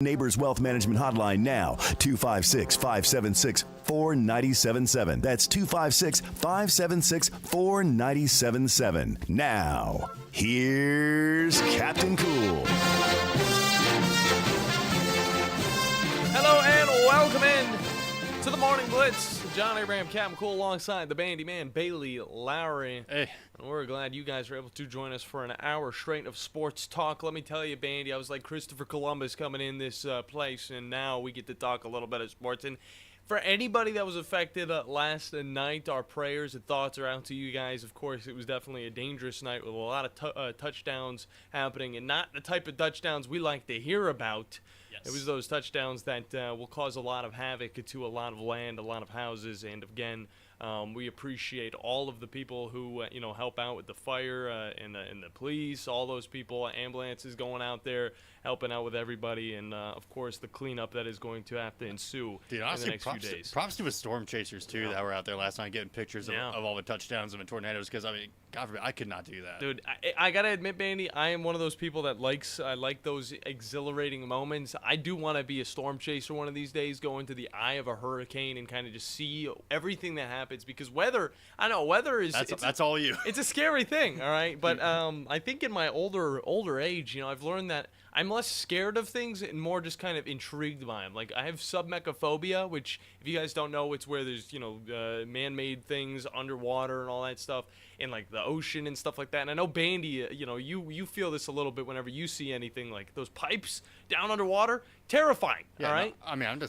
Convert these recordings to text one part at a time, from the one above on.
Neighbors Wealth Management Hotline now, 256-576-4977. That's 256-576-4977. Now, here's Captain Cool. Hello and welcome in to the Morning Blitz. John Abraham, Captain Cool, alongside the Bandiman, Bailey Lowery. Hey. And we're glad you guys were able to join us for an hour straight of sports talk. Let me tell you, Bandy, I was like Christopher Columbus coming in this place, and now we get to talk a little bit of sports. And for anybody that was affected last night, our prayers and thoughts are out to you guys. Of course, it was definitely a dangerous night with a lot of touchdowns happening, and not the type of touchdowns we like to hear about. Yes. It was those touchdowns that will cause a lot of havoc to a lot of land, a lot of houses, and again, we appreciate all of the people who help out with the fire and the police, all those people, ambulances going out there helping out with everybody, and of course the cleanup that is going to have to ensue in the next few days. Props to the storm chasers too that were out there last night getting pictures of all the touchdowns and the tornadoes, because I mean, God forbid, I could not do that. Dude, I gotta admit, Bandy, I am one of those people that I like those exhilarating moments. I do want to be a storm chaser one of these days, go into the eye of a hurricane and kind of just see everything that happens, because weather is that's all you. It's a scary thing, all right? But I think in my older age, I've learned that I'm less scared of things and more just kind of intrigued by them. Like, I have submecophobia, which, if you guys don't know, it's where there's, man-made things underwater and all that stuff, and, like, the ocean and stuff like that. And I know, Bandy, you feel this a little bit whenever you see anything like those pipes down underwater. Terrifying, all right? No, I mean, I'm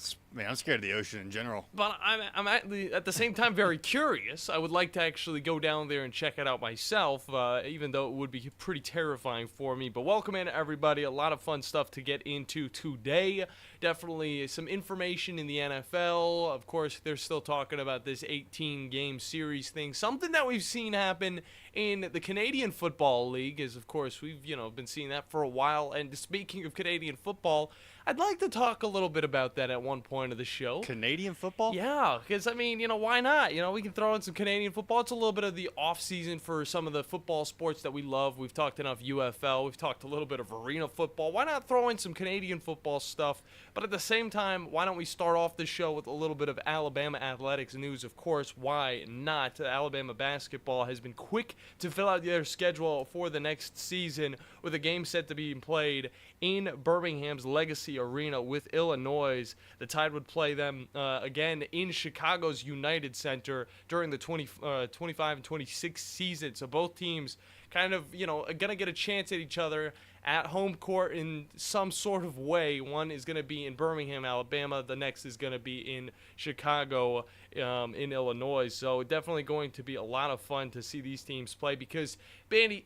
scared of the ocean in general. But I'm at the same time very curious. I would like to actually go down there and check it out myself, even though it would be pretty terrifying for me. But welcome in, everybody. A lot of fun stuff to get into today. Definitely some information in the NFL. Of course, they're still talking about this 18-game series thing. Something that we've seen happen in the Canadian Football League is, of course, we've been seeing that for a while. And speaking of Canadian football, I'd like to talk a little bit about that at one point of the show. Canadian football? Yeah, because, I mean, why not? We can throw in some Canadian football. It's a little bit of the off-season for some of the football sports that we love. We've talked enough UFL. We've talked a little bit of arena football. Why not throw in some Canadian football stuff? But at the same time, why don't we start off the show with a little bit of Alabama athletics news? Of course, why not? Alabama basketball has been quick to fill out their schedule for the next season, with a game set to be played in Birmingham's Legacy Arena with Illinois. The Tide would play them again in Chicago's United Center during the 25 and 26 season. So both teams kind of, are going to get a chance at each other at home court in some sort of way. One is going to be in Birmingham, Alabama. The next is going to be in Chicago, in Illinois. So definitely going to be a lot of fun to see these teams play, because, Bandy,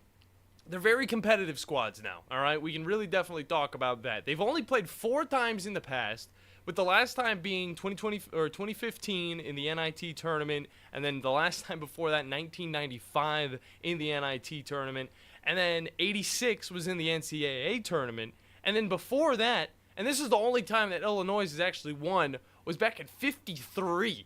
they're very competitive squads now, all right? We can really definitely talk about that. They've only played 4 times in the past, with the last time being 2020 or 2015 in the NIT tournament, and then the last time before that, 1995 in the NIT tournament, and then 86 was in the NCAA tournament, and then before that, and this is the only time that Illinois has actually won, was back in 53.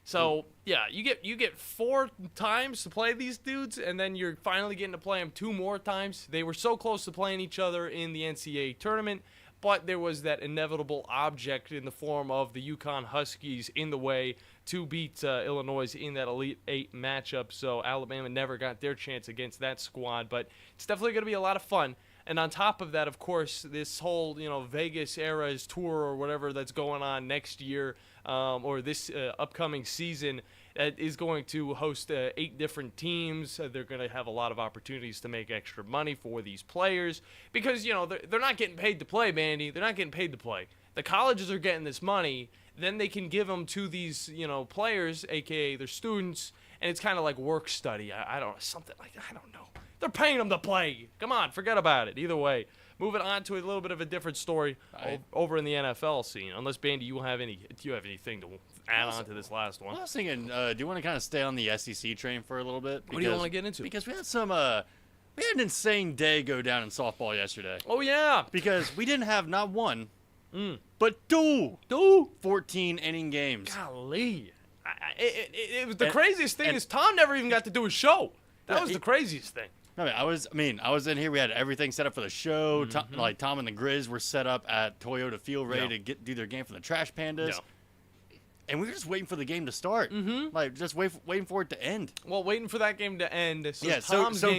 So, yeah, you get 4 times to play these dudes, and then you're finally getting to play them 2 more times. They were so close to playing each other in the NCAA tournament, but there was that inevitable object in the form of the UConn Huskies in the way to beat Illinois in that Elite 8 matchup. So Alabama never got their chance against that squad, but it's definitely going to be a lot of fun. And on top of that, of course, this whole, Vegas Eras tour or whatever that's going on next year, or this upcoming season, is going to host 8 different teams. They're going to have a lot of opportunities to make extra money for these players, because, they're not getting paid to play, Bandy. They're not getting paid to play. The colleges are getting this money. Then they can give them to these, players, a.k.a. their students, and it's kind of like work study. I don't know, something like that. I don't know. They're paying them to play. Come on, forget about it. Either way, moving on to a little bit of a different story over in the NFL scene. Unless, Bandy, do you have anything to add on to this last one? I was thinking, do you want to kind of stay on the SEC train for a little bit? What do you want to get into? Because we had we had an insane day go down in softball yesterday. Oh, yeah. Because we didn't have not one, but two 14-inning games. Golly. It was the craziest thing is Tom never even got to do a show. That was the craziest thing. I was in here. We had everything set up for the show. Tom and the Grizz were set up at Toyota Field, ready to do their game for the Trash Pandas. Yeah. And we were just waiting for the game to start. Like, just waiting for it to end. Well, waiting for that game to end so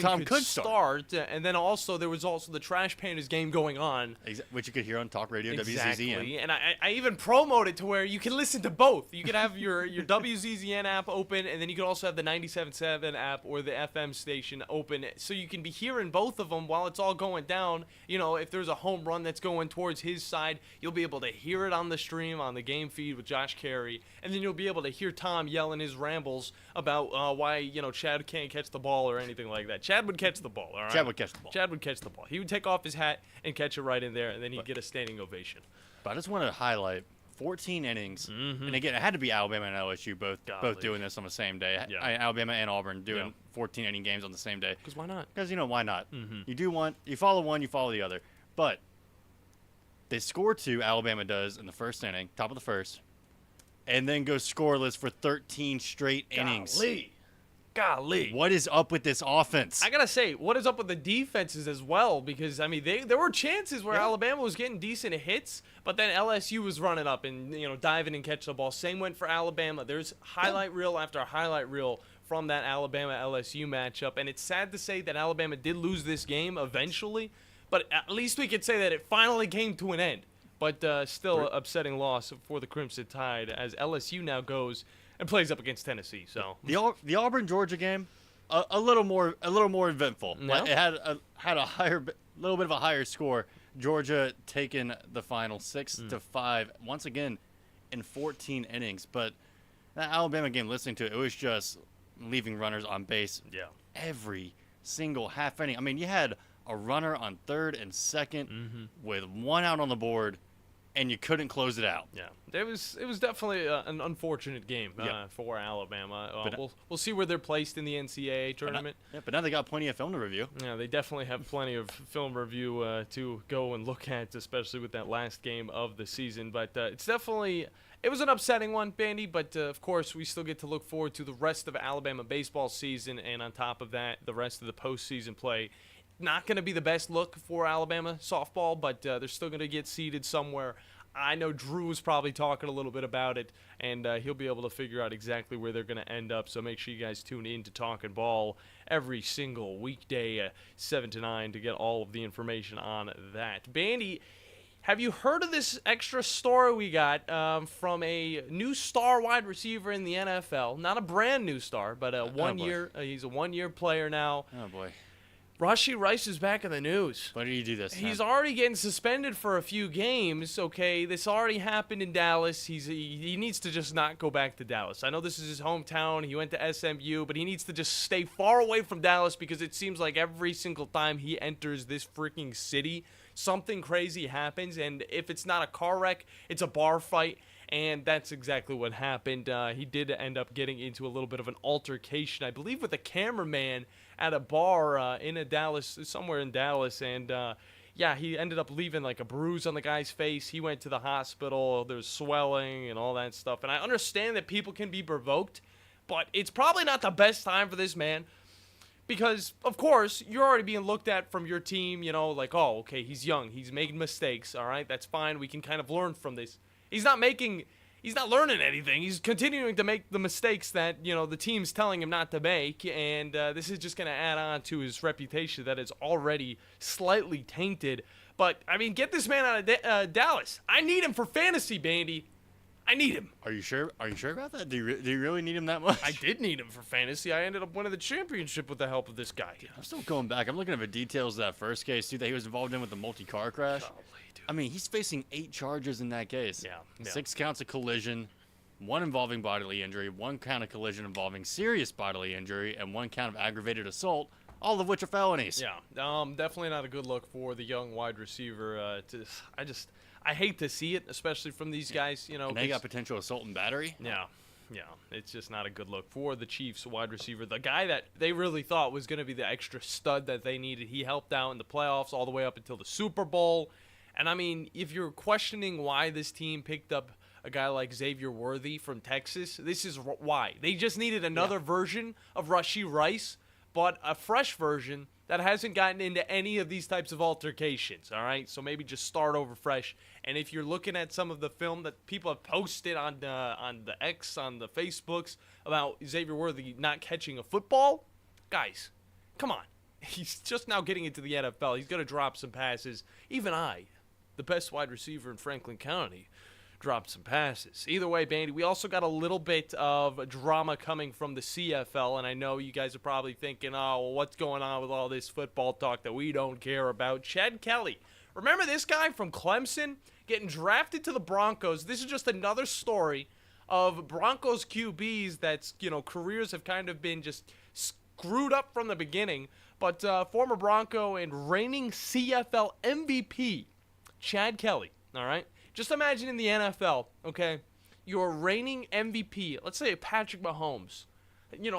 Tom could start. And then also, there was also the Trash Pandas game going on. Which you could hear on Talk Radio, Exactly. WZZN. And I even promoted to where you can listen to both. You can have your WZZN app open, and then you can also have the 97.7 app or the FM station open. So you can be hearing both of them while it's all going down. You know, if there's a home run that's going towards his side, you'll be able to hear it on the stream, on the game feed with Josh Carey. And then you'll be able to hear Tom yelling his rambles about why, Chad can't catch the ball or anything like that. Chad would catch the ball, all right? Chad would catch the ball. Chad would catch the ball. He would take off his hat and catch it right in there, and then he'd get a standing ovation. But I just want to highlight 14 innings. And again, it had to be Alabama and LSU both doing this on the same day. Yeah. Alabama and Auburn doing 14-inning games on the same day. Because why not? Because, why not? You do one, you follow one, you follow the other. But they score 2, Alabama does, in the first inning, top of the first, and then go scoreless for 13 straight innings. Golly. What is up with this offense? I got to say, what is up with the defenses as well? Because, there were chances where Alabama was getting decent hits, but then LSU was running up and, diving and catching the ball. Same went for Alabama. There's highlight reel after highlight reel from that Alabama-LSU matchup, and it's sad to say that Alabama did lose this game eventually, but at least we could say that it finally came to an end. But still an upsetting loss for the Crimson Tide as LSU now goes and plays up against Tennessee. So the Auburn-Georgia game, a little more eventful. No? Like, it had a little bit of a higher score. Georgia taking the final 6-5 once again in 14 innings. But that Alabama game, listening to it, it was just leaving runners on base. Yeah. Every single half inning. You had a runner on third and second with one out on the board, and you couldn't close it out. Yeah, it was definitely an unfortunate game for Alabama. We'll see where they're placed in the NCAA tournament. But now they got plenty of film to review. Yeah, they definitely have plenty of film review to go and look at, especially with that last game of the season. But it was an upsetting one, Bandy, but of course we still get to look forward to the rest of Alabama baseball season, and on top of that, the rest of the postseason play. Not going to be the best look for Alabama softball, but they're still going to get seeded somewhere. I know Drew was probably talking a little bit about it, and he'll be able to figure out exactly where they're going to end up. So make sure you guys tune in to Talkin' Ball every single weekday, 7 to 9, to get all of the information on that. Bandy, have you heard of this extra story we got from a new star wide receiver in the NFL? Not a brand new star, but he's a one-year player now. Oh, boy. Rashee Rice is back in the news. Why did he do this? He's already getting suspended for a few games, okay? This already happened in Dallas. He needs to just not go back to Dallas. I know this is his hometown. He went to SMU, but he needs to just stay far away from Dallas because it seems like every single time he enters this freaking city, something crazy happens, and if it's not a car wreck, it's a bar fight. And that's exactly what happened. He did end up getting into a little bit of an altercation, I believe, with a cameraman at a bar somewhere in Dallas. And, he ended up leaving like a bruise on the guy's face. He went to the hospital. There was swelling and all that stuff. And I understand that people can be provoked, but it's probably not the best time for this man. Because, of course, you're already being looked at from your team, like, oh, okay, he's young. He's making mistakes, all right? That's fine. We can kind of learn from this. He's not learning anything. He's continuing to make the mistakes that, the team's telling him not to make, and this is just going to add on to his reputation that is already slightly tainted. But, get this man out of Dallas. I need him for fantasy, Bandy. I need him. Are you sure? Are you sure about that? Do you really need him that much? I did need him for fantasy. I ended up winning the championship with the help of this guy. Dude, I'm still going back. I'm looking at the details of that first case, too, that he was involved in with the multi-car crash. Golly, dude. He's facing 8 charges in that case. Yeah. 6 counts of collision, 1 involving bodily injury, 1 count of collision involving serious bodily injury, and 1 count of aggravated assault, all of which are felonies. Yeah, definitely not a good look for the young wide receiver. I hate to see it, especially from these guys. And they got potential assault and battery. Yeah, it's just not a good look for the Chiefs wide receiver. The guy that they really thought was going to be the extra stud that they needed. He helped out in the playoffs all the way up until the Super Bowl. And, if you're questioning why this team picked up a guy like Xavier Worthy from Texas, this is why. They just needed another version of Rashee Rice, but a fresh version that hasn't gotten into any of these types of altercations, all right? So maybe just start over fresh. And if you're looking at some of the film that people have posted on the X, on the Facebooks, about Xavier Worthy not catching a football, guys, come on. He's just now getting into the NFL. He's going to drop some passes. Even I, the best wide receiver in Franklin County, dropped some passes. Either way, Bandy, we also got a little bit of drama coming from the CFL, and I know you guys are probably thinking, oh, well, what's going on with all this football talk that we don't care about? Chad Kelly. Remember this guy from Clemson getting drafted to the Broncos? This is just another story of Broncos QBs that's, careers have kind of been just screwed up from the beginning. But former Bronco and reigning CFL MVP, Chad Kelly, all right? Just imagine in the NFL, okay, you're reigning MVP, let's say Patrick Mahomes,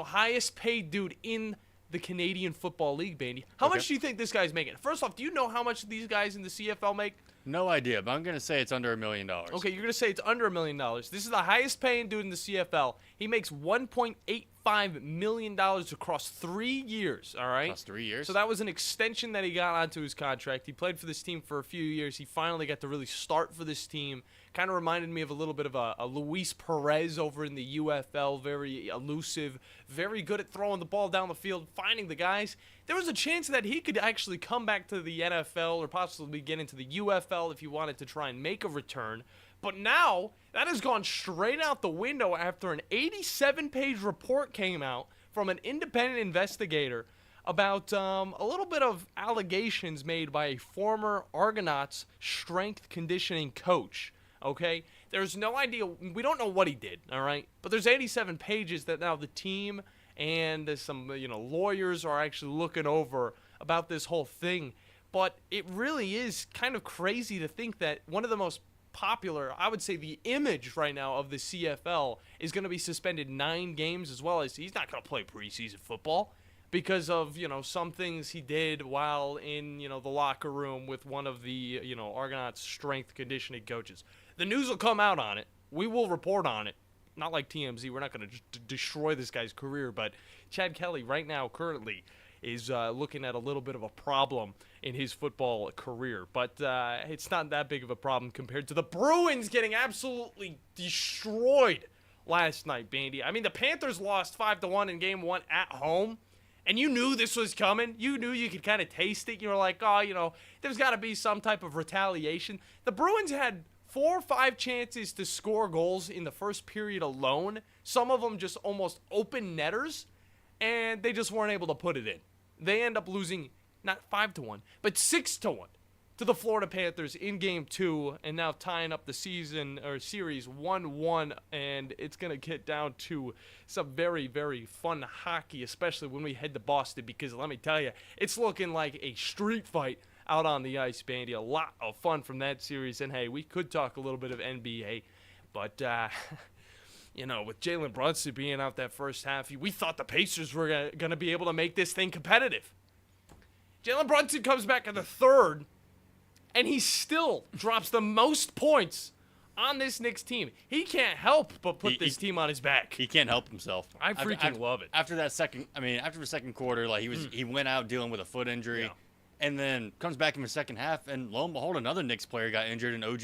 highest paid dude in the Canadian Football League, Bandy. How much do you think this guy's making? First off, do you know how much these guys in the CFL make? No idea, but I'm going to say it's under $1 million. Okay, you're going to say it's under $1 million. This is the highest paying dude in the CFL. He makes $1.85 million across 3 years, all right? Across 3 years? So that was an extension that he got onto his contract. He played for this team for a few years. He finally got to really start for this team. Kind of reminded me of a little bit of a Luis Perez over in the UFL. Very elusive, very good at throwing the ball down the field, finding the guys. There was a chance that he could actually come back to the NFL or possibly get into the UFL if he wanted to try and make a return. But now, that has gone straight out the window after an 87-page report came out from an independent investigator about a little bit of allegations made by a former Argonauts strength conditioning coach. Okay? There's no idea. We don't know what he did, all right? But there's 87 pages that now the team and some lawyers are actually looking over about this whole thing. But it really is kind of crazy to think that one of the most popular, I would say the image right now of the CFL is going to be suspended 9 games, as well as he's not going to play preseason football because of, some things he did while in, the locker room with one of the, Argonauts strength conditioning coaches. The news will come out on it. We will report on it. Not like TMZ. We're not going to destroy this guy's career, but Chad Kelly right now currently is looking at a little bit of a problem in his football career. But it's not that big of a problem compared to the Bruins getting absolutely destroyed last night, Bandy. I mean, the Panthers lost 5-1 in Game 1 at home, and you knew this was coming. You knew you could kind of taste it. You were like, oh, there's got to be some type of retaliation. The Bruins had 4 or 5 chances to score goals in the first period alone. Some of them just almost open netters, and they just weren't able to put it in. They end up losing not 5-1, but 6-1 to the Florida Panthers in Game 2, and now tying up the season or series 1-1, and it's going to get down to some very, very fun hockey, especially when we head to Boston, because let me tell you, it's looking like a street fight out on the ice, Bandy. A lot of fun from that series. And, hey, we could talk a little bit of NBA. But, with Jalen Brunson being out that first half, we thought the Pacers were going to be able to make this thing competitive. Jalen Brunson comes back in the third, and he still drops the most points on this Knicks team. He can't help but put this team on his back. He can't help himself. I freaking love it. After the second quarter, like he went out dealing with a foot injury. Yeah. And then comes back in the second half, and lo and behold, another Knicks player got injured in OG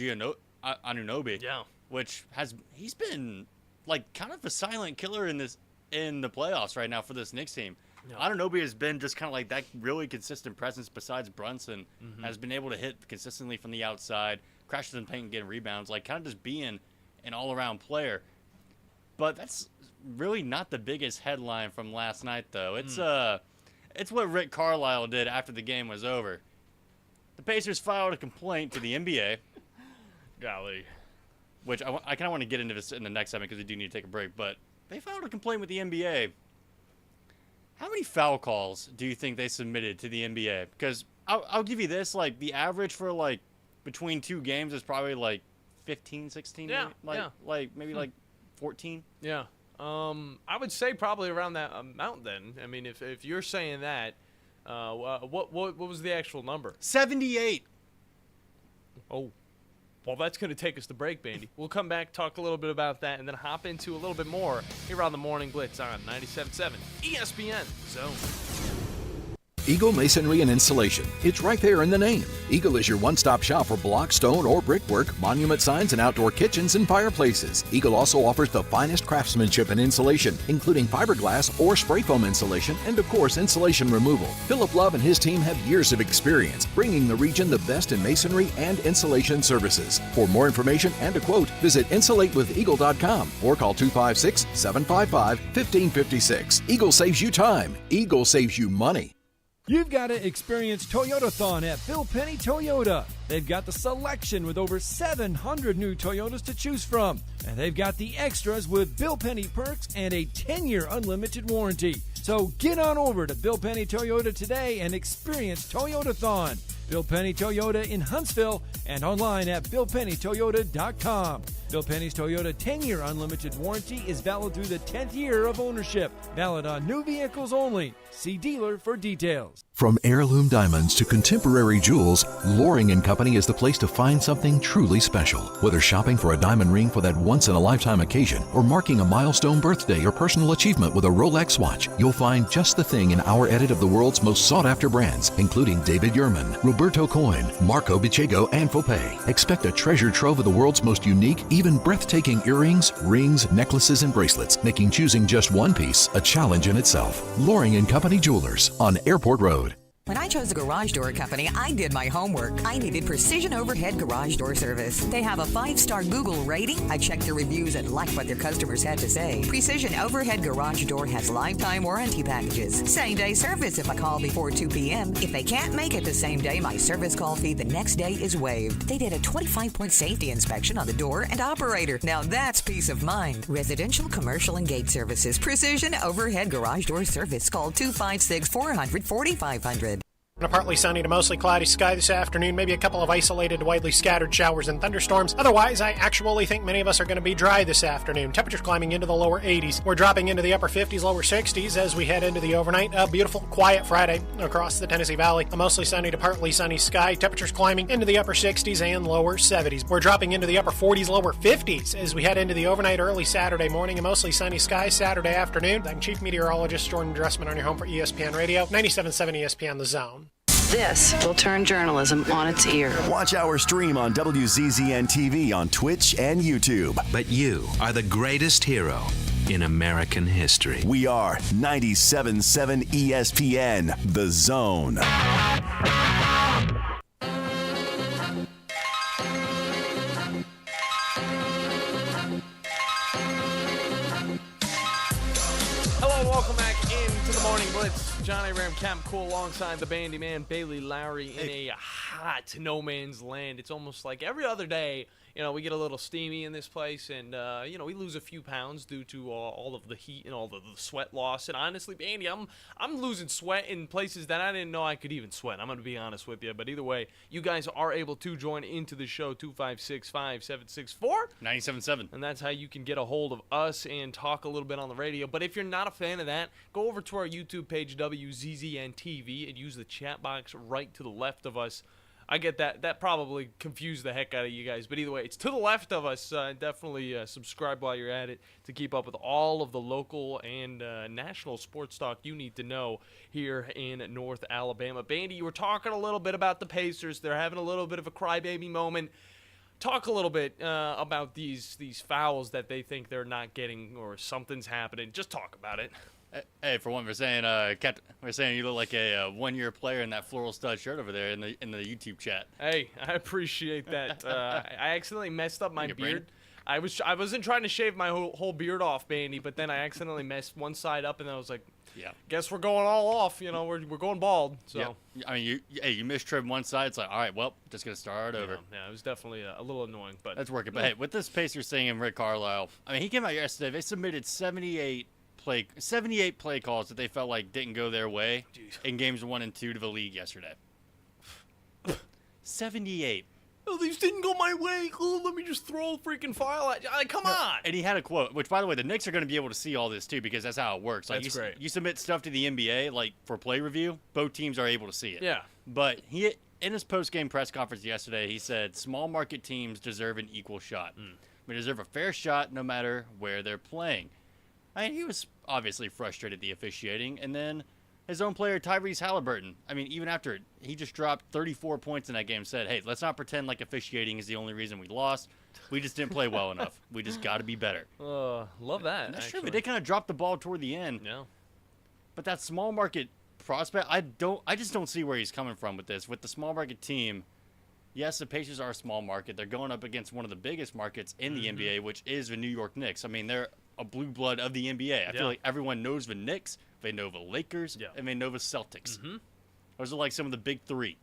Anunoby. Yeah. Which he's been like kind of a silent killer in the playoffs right now for this Knicks team. Yeah. Anunoby has been just kind of like that really consistent presence besides Brunson. Has been able to hit consistently from the outside, crashes in paint and getting rebounds, like kind of just being an all-around player. But that's really not the biggest headline from last night, though. It's what Rick Carlisle did after the game was over. The Pacers filed a complaint to the NBA. Golly. Which I kind of want to get into this in the next segment because we do need to take a break. But they filed a complaint with the NBA. How many foul calls do you think they submitted to the NBA? Because I'll give you this. Like, the average for, like, between 2 games is probably, like, 15, 16. Yeah, Like, maybe, like, 14. Yeah. I would say probably around that amount then. I mean, if you're saying that, what was the actual number? 78. Oh, well, that's going to take us to break, Bandy. We'll come back, talk a little bit about that, and then hop into a little bit more here on the Morning Blitz on 97.7 ESPN Zone. Eagle Masonry and Installation. It's right there in the name. Eagle is your one-stop shop for block, stone, or brickwork, monument signs, and outdoor kitchens and fireplaces. Eagle also offers the finest craftsmanship and insulation, including fiberglass or spray foam insulation, and of course, insulation removal. Philip Love and his team have years of experience bringing the region the best in masonry and insulation services. For more information and a quote, visit insulatewitheagle.com or call 256-755-1556. Eagle saves you time. Eagle saves you money. You've got to experience Toyotathon at Bill Penny Toyota. They've got the selection with over 700 new Toyotas to choose from. And they've got the extras with Bill Penny perks and a 10-year unlimited warranty. So get on over to Bill Penny Toyota today and experience Toyotathon. Bill Penny Toyota in Huntsville and online at BillPennyToyota.com. Bill Penny's Toyota 10-year unlimited warranty is valid through the 10th year of ownership. Valid on new vehicles only. See dealer for details. From heirloom diamonds to contemporary jewels, Loring & Company is the place to find something truly special. Whether shopping for a diamond ring for that once-in-a-lifetime occasion or marking a milestone birthday or personal achievement with a Rolex watch, you'll find just the thing in our edit of the world's most sought-after brands, including David Yurman, Roberto Coin, Marco Bicego, and Fopay. Expect a treasure trove of the world's most unique, even breathtaking earrings, rings, necklaces, and bracelets, making choosing just one piece a challenge in itself. Loring & Company Jewelers on Airport Road. When I chose a garage door company, I did my homework. I needed precision overhead garage door service. They have a 5-star Google rating. I checked their reviews and liked what their customers had to say. Precision Overhead Garage Door has lifetime warranty packages. Same-day service if I call before 2 p.m. If they can't make it the same day, my service call fee the next day is waived. They did a 25-point safety inspection on the door and operator. Now that's peace of mind. Residential, commercial, and gate services. Precision Overhead Garage Door Service. Call 256-400-4500. A partly sunny to mostly cloudy sky this afternoon, maybe a couple of isolated, widely scattered showers and thunderstorms. Otherwise, I actually think many of us are going to be dry this afternoon. Temperatures climbing into the lower 80s. We're dropping into the upper 50s, lower 60s as we head into the overnight. A beautiful, quiet Friday across the Tennessee Valley. A mostly sunny to partly sunny sky. Temperatures climbing into the upper 60s and lower 70s. We're dropping into the upper 40s, lower 50s as we head into the overnight early Saturday morning. A mostly sunny sky Saturday afternoon. I'm Chief Meteorologist Jordan Dressman on your home for ESPN Radio, 97.7 ESPN The Zone. This will turn journalism on its ear. Watch our stream on WZZN TV on Twitch and YouTube. But you are the greatest hero in American history. We are 97.7 ESPN, The Zone. Hello, welcome back into the Morning Blitz. John Abraham, Captain Cool, alongside the Bandiman, Bailey Lowery, in a hot no man's land. It's almost like every other day, we get a little steamy in this place, and, we lose a few pounds due to all of the heat and all of the sweat loss. And honestly, Bandy, I'm losing sweat in places that I didn't know I could even sweat. I'm going to be honest with you. But either way, you guys are able to join into the show, 256-5764. 97.7. And that's how you can get a hold of us and talk a little bit on the radio. But if you're not a fan of that, go over to our YouTube page, WZZN TV, and use the chat box right to the left of us. I get that. That probably confused the heck out of you guys. But either way, it's to the left of us. Definitely subscribe while you're at it to keep up with all of the local and national sports talk you need to know here in North Alabama. Bandy, you were talking a little bit about the Pacers. They're having a little bit of a crybaby moment. Talk a little bit about these fouls that they think they're not getting or something's happening. Just talk about it. Hey, for one, we're saying you look like a one-year player in that floral stud shirt over there in the YouTube chat. Hey, I appreciate that. I accidentally messed up my beard. I wasn't trying to shave my whole beard off, Bandy, but then I accidentally messed one side up, and then I was like, yeah, guess we're going all off. We're going bald. So yeah. I mean, you mistrimmed one side. It's like, all right, well, just gonna start over. Yeah, it was definitely a little annoying, but that's working. But hey, with this Pacers thing and Rick Carlisle, I mean, he came out yesterday. They submitted 78 play calls that they felt like didn't go their way in games 1 and 2 to the league yesterday. 78. Oh, these didn't go my way. Oh, let me just throw a freaking file at you. Come on. And he had a quote, which, by the way, the Knicks are going to be able to see all this, too, because that's how it works. Like, that's great. You submit stuff to the NBA, like, for play review, both teams are able to see it. Yeah. But he, in his post-game press conference yesterday, he said small market teams deserve an equal shot. They deserve a fair shot no matter where they're playing. I mean, he was obviously frustrated at the officiating, and then his own player, Tyrese Halliburton. I mean, even after he just dropped 34 points in that game, said, hey, let's not pretend like officiating is the only reason we lost. We just didn't play well enough. We just got to be better. Love that. And that's actually. true, but they kind of dropped the ball toward the end. Yeah. But that small market prospect, I just don't see where he's coming from with this. With the small market team, yes, the Pacers are a small market. They're going up against one of the biggest markets in the NBA, which is the New York Knicks. I mean, they're a blue blood of the NBA. I feel like everyone knows the Knicks, they know the Lakers, and they know the Celtics. Those are like some of the big three.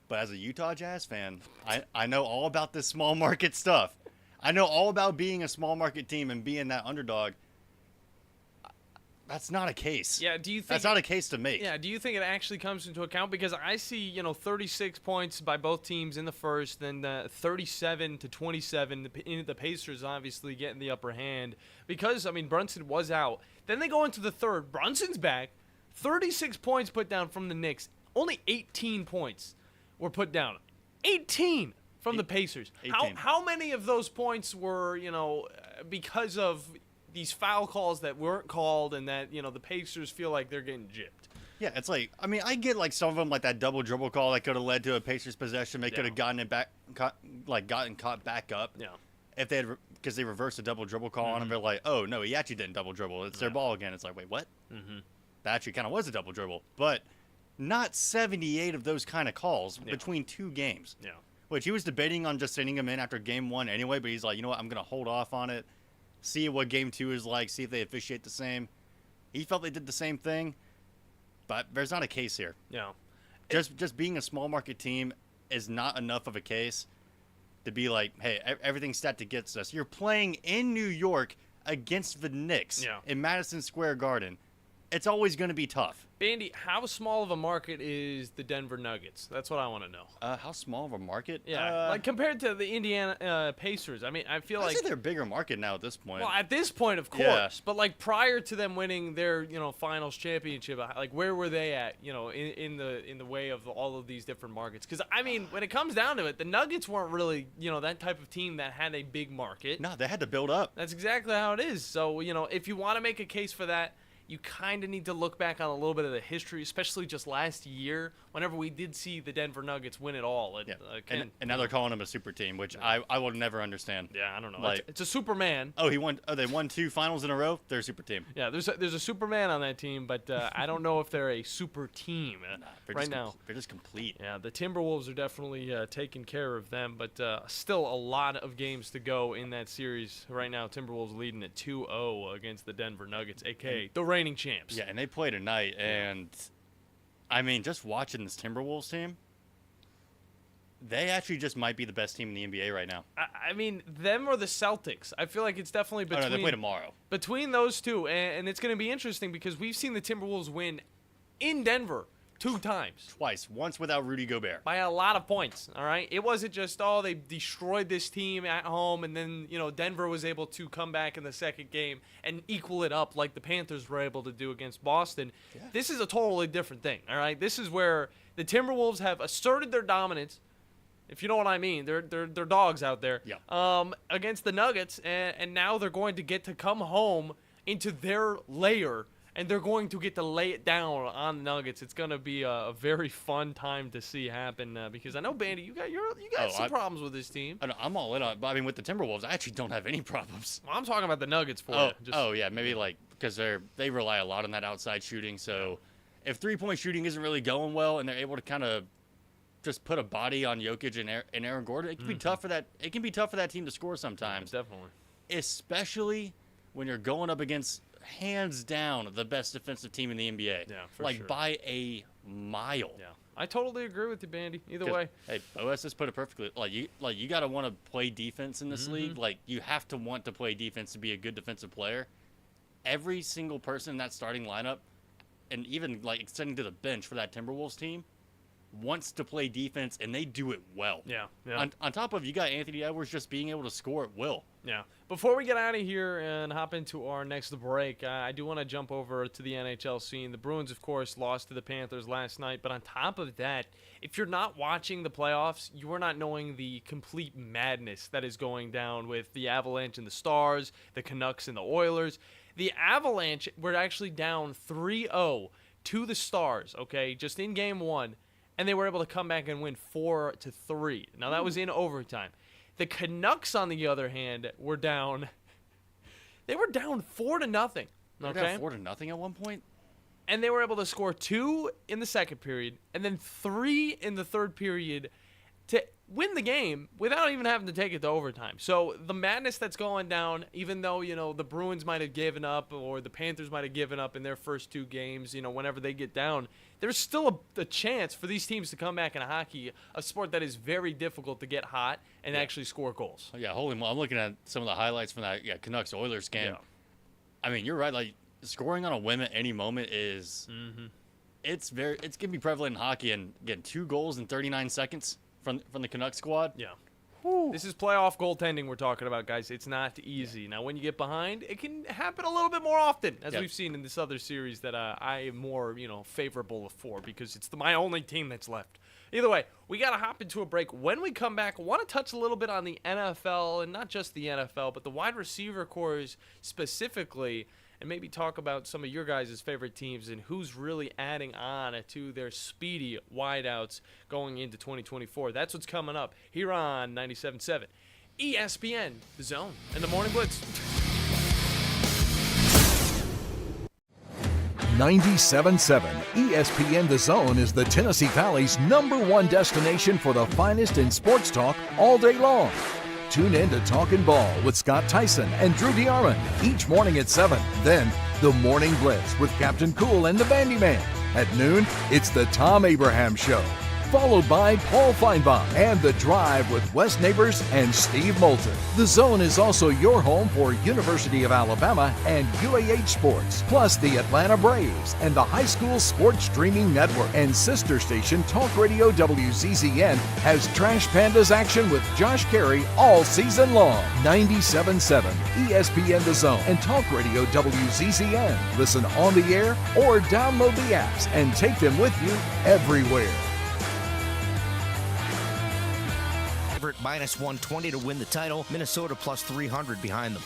But as a Utah Jazz fan, I know all about this small market stuff. I know all about being a small market team and being that underdog. That's not a case. Yeah, do you think that's not a case to make? Yeah, do you think it actually comes into account? Because I see, 36 points by both teams in the first, then 37 to 27. The Pacers obviously getting the upper hand because, Brunson was out. Then they go into the third. Brunson's back. 36 points put down from the Knicks. Only 18 points were put down. 18 from the Pacers. 18. How many of those points were, because of these foul calls that weren't called and that, the Pacers feel like they're getting gypped? Yeah, it's like, I get like some of them, like that double dribble call that could have led to a Pacers possession. They could have gotten it back, gotten caught back up. Yeah. If they had, because they reversed a double dribble call on him, they're like, oh, no, he actually didn't double dribble. It's their ball again. It's like, wait, what? That actually kind of was a double dribble. But not 78 of those kind of calls between two games. Yeah. Which he was debating on just sending him in after game one anyway, but he's like, you know what, I'm going to hold off on it. See what game two is like, see if they officiate the same. He felt they did the same thing, but there's not a case here. Yeah. Just being a small market team is not enough of a case to be like, hey, everything's stacked against us. You're playing in New York against the Knicks in Madison Square Garden. It's always going to be tough. Bandy, how small of a market is the Denver Nuggets? That's what I want to know. How small of a market? Yeah, like compared to the Indiana Pacers. I feel like I'd say they're a bigger market now at this point. Well, at this point, of course. Yeah. But like prior to them winning their, finals championship, like where were they at, in the way of all of these different markets? Because when it comes down to it, the Nuggets weren't really, that type of team that had a big market. No, they had to build up. That's exactly how it is. So if you want to make a case for that, you kind of need to look back on a little bit of the history, especially just last year, whenever we did see the Denver Nuggets win it all. And now they're calling him a super team, which I will never understand. Yeah, I don't know. Like, it's a Superman. Oh, they won 2 finals in a row? They're a super team. Yeah, there's a Superman on that team, but I don't know if they're a super team right now. They're just complete. Yeah, the Timberwolves are definitely taking care of them, but still a lot of games to go in that series. Right now, Timberwolves leading at 2-0 against the Denver Nuggets, a.k.a. the reigning champs. Yeah, and they play tonight, and just watching this Timberwolves team, they actually just might be the best team in the NBA right now. Them or the Celtics. I feel like it's definitely between. Oh, no, they play tomorrow. Between those two, and it's going to be interesting because we've seen the Timberwolves win in Denver 2 times. Twice. Once without Rudy Gobert. By a lot of points, all right? It wasn't just, they destroyed this team at home, and then, Denver was able to come back in the second game and equal it up like the Panthers were able to do against Boston. Yeah. This is a totally different thing, all right? This is where the Timberwolves have asserted their dominance, if you know what I mean. They're dogs out there. Yeah. Against the Nuggets, and now they're going to get to come home into their lair, and they're going to get to lay it down on the Nuggets. It's going to be a very fun time to see happen because I know, Bandy, you got some problems with this team. I'm all in on it, but with the Timberwolves, I actually don't have any problems. Well, I'm talking about the Nuggets for you. Yeah, maybe because they rely a lot on that outside shooting. So if 3-point shooting isn't really going well and they're able to kind of just put a body on Jokic and Aaron Gordon, it can be tough for that. It can be tough for that team to score sometimes. Yeah, definitely, especially when you're going up against, hands down, the best defensive team in the NBA. Yeah, for sure. By a mile. Yeah, I totally agree with you, Bandy. Either way. Hey, OS has put it perfectly. You got to want to play defense in this league. You have to want to play defense to be a good defensive player. Every single person in that starting lineup, and even extending to the bench for that Timberwolves team, wants to play defense, and they do it well. Yeah. On top of, you got Anthony Edwards just being able to score at will. Yeah. Before we get out of here and hop into our next break, I do want to jump over to the NHL scene. The Bruins, of course, lost to the Panthers last night. But on top of that, if you're not watching the playoffs, you are not knowing the complete madness that is going down with the Avalanche and the Stars, the Canucks and the Oilers. The Avalanche were actually down 3-0 to the Stars, okay, just in Game 1. And they were able to come back and win 4-3. Now, that was in overtime. The Canucks, on the other hand, were down. They were down 4-0. Okay, They were down 4-0 at one point. And they were able to score 2 in the second period, and then 3 in the third period to win the game without even having to take it to overtime. So the madness that's going down, even though, the Bruins might have given up or the Panthers might have given up in their first 2 games, whenever they get down, there's still a chance for these teams to come back in hockey, a sport that is very difficult to get hot and actually score goals. Yeah, holy moly. I'm looking at some of the highlights from that Canucks-Oilers game. Yeah. I mean, you're right. Like, scoring on a whim at any moment is it's going to be prevalent in hockey. And, again, 2 goals in 39 seconds from the Canucks squad. Yeah. Whew. This is playoff goaltending we're talking about, guys. It's not easy. Yeah. Now, when you get behind, it can happen a little bit more often, as we've seen in this other series that I am more, favorable for because it's my only team that's left. Either way, we got to hop into a break. When we come back, I want to touch a little bit on the NFL, and not just the NFL, but the wide receiver cores specifically, and maybe talk about some of your guys' favorite teams and who's really adding on to their speedy wideouts going into 2024. That's what's coming up here on 97.7 ESPN, The Zone, and the Morning Blitz. 97.7 ESPN The Zone is the Tennessee Valley's #1 destination for the finest in sports talk all day long. Tune in to Talkin' Ball with Scott Tyson and Drew DeArmond each morning at 7. Then, the Morning Blitz with Captain Cool and the Bandiman. At noon, it's the Tom Abraham Show. Followed by Paul Feinbaum and The Drive with Wes Neighbors and Steve Moulton. The Zone is also your home for University of Alabama and UAH Sports, plus the Atlanta Braves and the High School Sports Streaming Network. And sister station Talk Radio WZZN has Trash Pandas action with Josh Carey all season long. 97.7 ESPN The Zone and Talk Radio WZZN. Listen on the air or download the apps and take them with you everywhere. Minus 120 to win the title. Minnesota plus 300 behind them.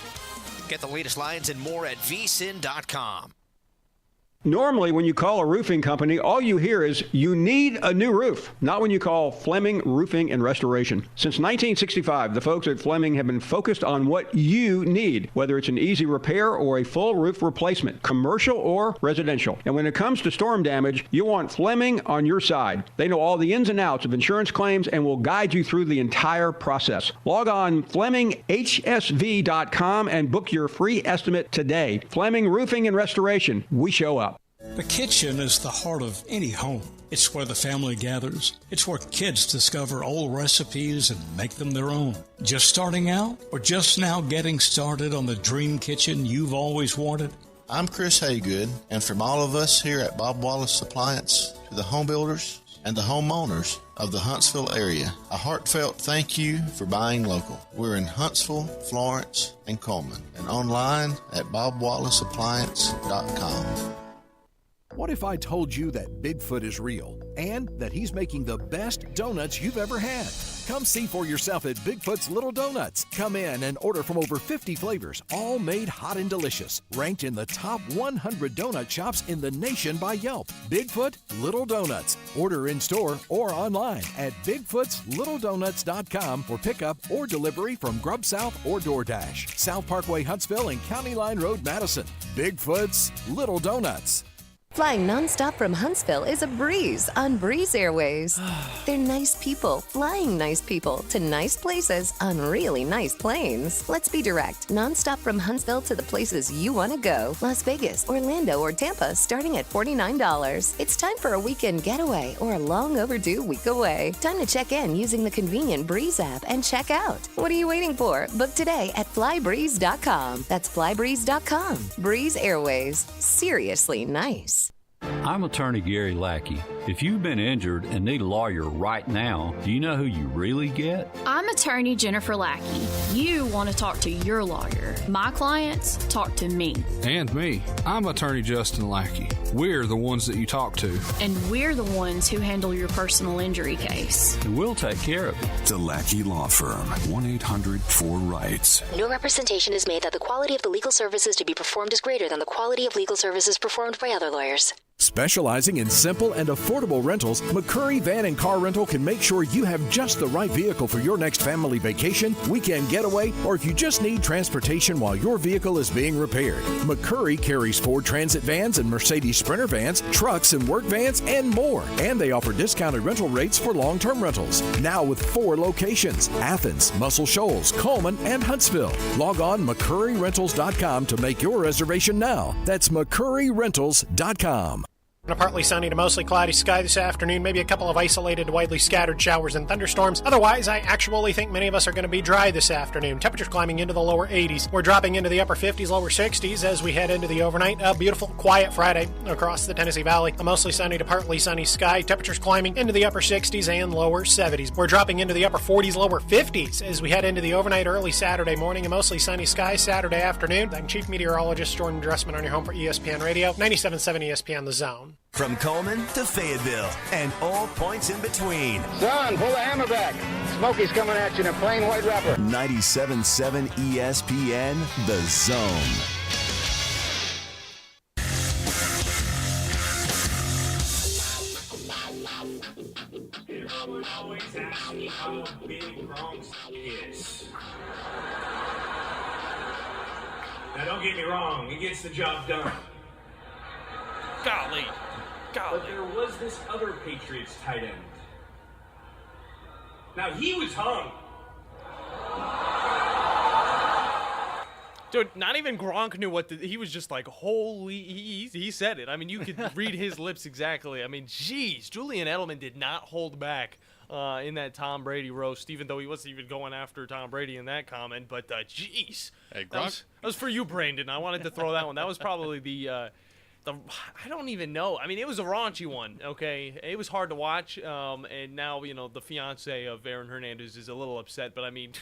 Get the latest lines and more at vsin.com. Normally, when you call a roofing company, all you hear is, you need a new roof. Not when you call Fleming Roofing and Restoration. Since 1965, the folks at Fleming have been focused on what you need, whether it's an easy repair or a full roof replacement, commercial or residential. And when it comes to storm damage, you want Fleming on your side. They know all the ins and outs of insurance claims and will guide you through the entire process. Log on FlemingHSV.com and book your free estimate today. Fleming Roofing and Restoration. We show up. The kitchen is the heart of any home. It's where the family gathers. It's where kids discover old recipes and make them their own. Just starting out or just now getting started on the dream kitchen you've always wanted? I'm Chris Haygood, and from all of us here at Bob Wallace Appliance to the home builders and the homeowners of the Huntsville area, a heartfelt thank you for buying local. We're in Huntsville, Florence, and Coleman, and online at bobwallaceappliance.com. What if I told you that Bigfoot is real and that he's making the best donuts you've ever had? Come see for yourself at Bigfoot's Little Donuts. Come in and order from over 50 flavors, all made hot and delicious. Ranked in the top 100 donut shops in the nation by Yelp. Bigfoot Little Donuts. Order in store or online at bigfootslittledonuts.com for pickup or delivery from Grub South or DoorDash. South Parkway, Huntsville, and County Line Road, Madison. Bigfoot's Little Donuts. Flying nonstop from Huntsville is a breeze on Breeze Airways. They're nice people flying nice people to nice places on really nice planes. Let's be direct. Nonstop from Huntsville to the places you want to go. Las Vegas, Orlando, or Tampa starting at $49. It's time for a weekend getaway or a long overdue week away. Time to check in using the convenient Breeze app and check out. What are you waiting for? Book today at flybreeze.com. That's flybreeze.com. Breeze Airways. Seriously nice. I'm attorney Gary Lackey. If you've been injured and need a lawyer right now, do you know who you really get? I'm attorney Jennifer Lackey. You want to talk to your lawyer. My clients talk to me. And me. I'm attorney Justin Lackey. We're the ones that you talk to. And we're the ones who handle your personal injury case. And we'll take care of it. The Lackey Law Firm. 1-800-4RIGHTS. No representation is made that the quality of the legal services to be performed is greater than the quality of legal services performed by other lawyers. Specializing in simple and affordable rentals, McCurry Van and Car Rental can make sure you have just the right vehicle for your next family vacation, weekend getaway, or if you just need transportation while your vehicle is being repaired. McCurry carries Ford Transit vans and Mercedes Sprinter vans, trucks and work vans, and more. And they offer discounted rental rates for long-term rentals. Now with 4 locations: Athens, Muscle Shoals, Coleman, and Huntsville. Log on McCurryRentals.com to make your reservation now. That's McCurryRentals.com. A partly sunny to mostly cloudy sky this afternoon, maybe a couple of isolated, widely scattered showers and thunderstorms. Otherwise, I actually think many of us are going to be dry this afternoon. Temperatures climbing into the lower 80s. We're dropping into the upper 50s, lower 60s as we head into the overnight. A beautiful, quiet Friday across the Tennessee Valley. A mostly sunny to partly sunny sky. Temperatures climbing into the upper 60s and lower 70s. We're dropping into the upper 40s, lower 50s as we head into the overnight early Saturday morning. A mostly sunny sky Saturday afternoon. I'm Chief Meteorologist Jordan Dressman on your home for ESPN Radio, 97.7 ESPN The Zone. From Coleman to Fayetteville and all points in between. Son, pull the hammer back. Smokey's coming at you in a plain white wrapper. 97.7 ESPN, The Zone. Everyone always asks me how big Bronx is. Now, don't get me wrong, he gets the job done. Golly. But there was this other Patriots tight end. Now, he was hung. Dude, not even Gronk knew he was just like, holy, he said it. I mean, you could read his lips exactly. I mean, geez, Julian Edelman did not hold back in that Tom Brady roast, even though he wasn't even going after Tom Brady in that comment. But, geez. Hey, that was for you, Brandon. I wanted to throw that one. That was probably the I don't even know. I mean, it was a raunchy one, okay? It was hard to watch, and now, the fiance of Aaron Hernandez is a little upset, but I mean,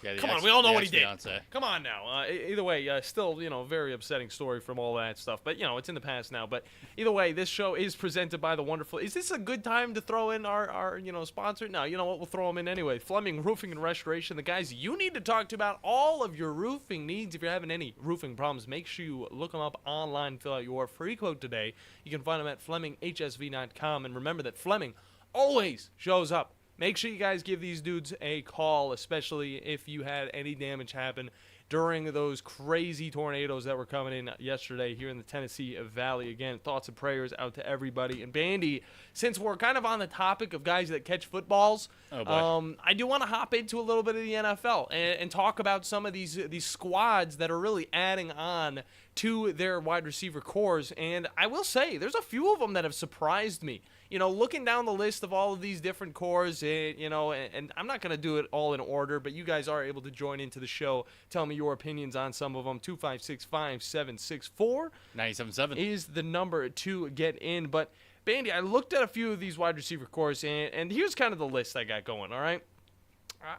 Yeah, come on, we all know what he did. Fiance. Come on now. Either way, still, very upsetting story from all that stuff. But, it's in the past now. But either way, this show is presented by the wonderful. Is this a good time to throw in our sponsor? No, you know what? We'll throw them in anyway. Fleming Roofing and Restoration, the guys you need to talk to about all of your roofing needs. If you're having any roofing problems, make sure you look them up online, fill out your free quote today. You can find them at FlemingHSV.com. And remember that Fleming always shows up. Make sure you guys give these dudes a call, especially if you had any damage happen during those crazy tornadoes that were coming in yesterday here in the Tennessee Valley. Again, thoughts and prayers out to everybody. And Bandy, since we're kind of on the topic of guys that catch footballs, I do want to hop into a little bit of the NFL and talk about some of these squads that are really adding on to their wide receiver cores. And I will say, there's a few of them that have surprised me. Looking down the list of all of these different cores, and I'm not going to do it all in order, but you guys are able to join into the show. Tell me your opinions on some of them. 256-5764 97.7 is the number to get in. But, Bandy, I looked at a few of these wide receiver cores, and here's kind of the list I got going, all right?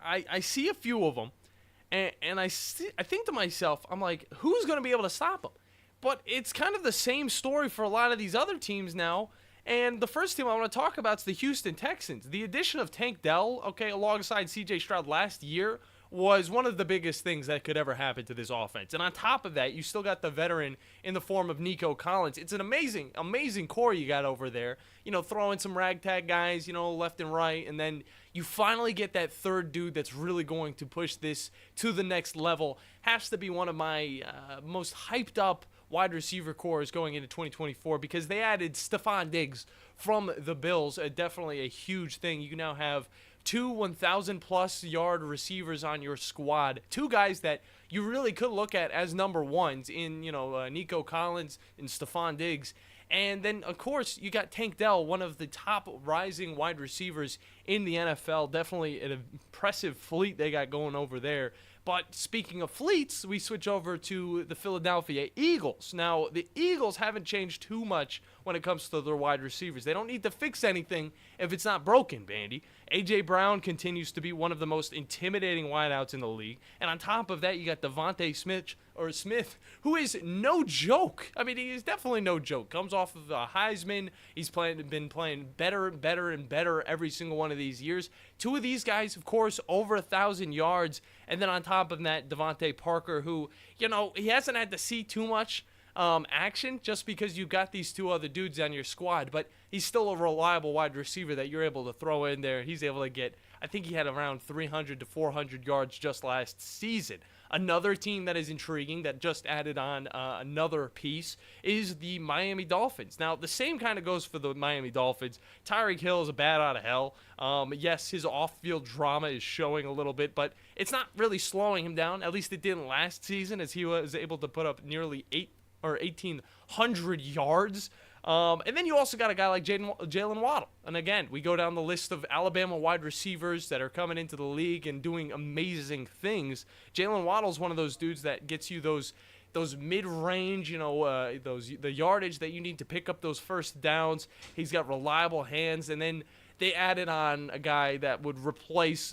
I see a few of them, and I think to myself, I'm like, who's going to be able to stop them? But it's kind of the same story for a lot of these other teams now. And the first team I want to talk about is the Houston Texans. The addition of Tank Dell, alongside C.J. Stroud last year, was one of the biggest things that could ever happen to this offense. And on top of that, you still got the veteran in the form of Nico Collins. It's an amazing, amazing core you got over there. Throwing some ragtag guys, left and right. And then you finally get that third dude that's really going to push this to the next level. Has to be one of my most hyped up wide receiver cores going into 2024 because they added Stephon Diggs from the Bills. Definitely a huge thing. You now have two 1,000-plus yard receivers on your squad. Two guys that you really could look at as number ones in, Nico Collins and Stephon Diggs. And then, of course, you got Tank Dell, one of the top rising wide receivers in the NFL. Definitely an impressive fleet they got going over there. But speaking of fleets, we switch over to the Philadelphia Eagles. Now, the Eagles haven't changed too much when it comes to their wide receivers. They don't need to fix anything if it's not broken, Bandy. A.J. Brown continues to be one of the most intimidating wideouts in the league. And on top of that, you got Devontae Smith, who is no joke. I mean, he is definitely no joke. Comes off of a Heisman. He's been playing better and better and better every single one of these years. Two of these guys, of course, over 1,000 yards. And then on top of that, Devontae Parker, who, he hasn't had to see too much action just because you've got these two other dudes on your squad. But he's still a reliable wide receiver that you're able to throw in there. He's able to get, I think he had around 300 to 400 yards just last season. Another team that is intriguing that just added on another piece is the Miami Dolphins. Now, the same kind of goes for the Miami Dolphins. Tyreek Hill is a bat out of hell. Yes, his off-field drama is showing a little bit, but it's not really slowing him down. At least it didn't last season, as he was able to put up nearly 1,800 yards. And then you also got a guy like Jalen Waddle. And again, we go down the list of Alabama wide receivers that are coming into the league and doing amazing things. Jalen Waddle's one of those dudes that gets you those mid-range, the yardage that you need to pick up those first downs. He's got reliable hands. And then they added on a guy that would replace,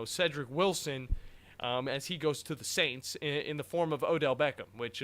Cedric Wilson as he goes to the Saints in the form of Odell Beckham, which